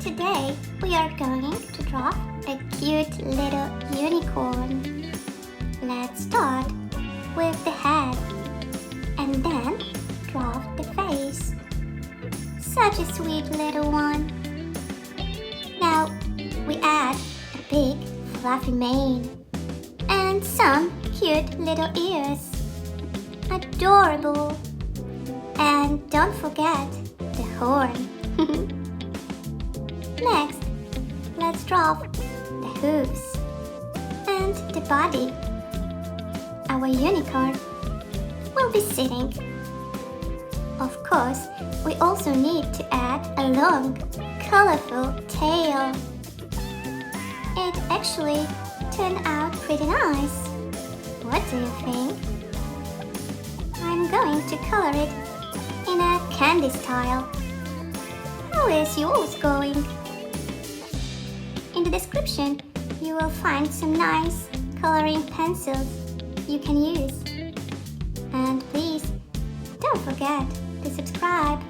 Today we are going to draw a cute little unicorn. Let's start with the head and then draw the face. Such a sweet little one. Now we add a big fluffy mane and some cute little ears. Adorable. And don't forget the horn. Next, let's draw the hooves and the body. Our unicorn will be sitting. Of course, we also need to add a long, colorful tail. It actually turned out pretty nice. What do you think? I'm going to color it in a candy style. How is yours going? In the description, you will find some nice coloring pencils you can use. And please, don't forget to subscribe.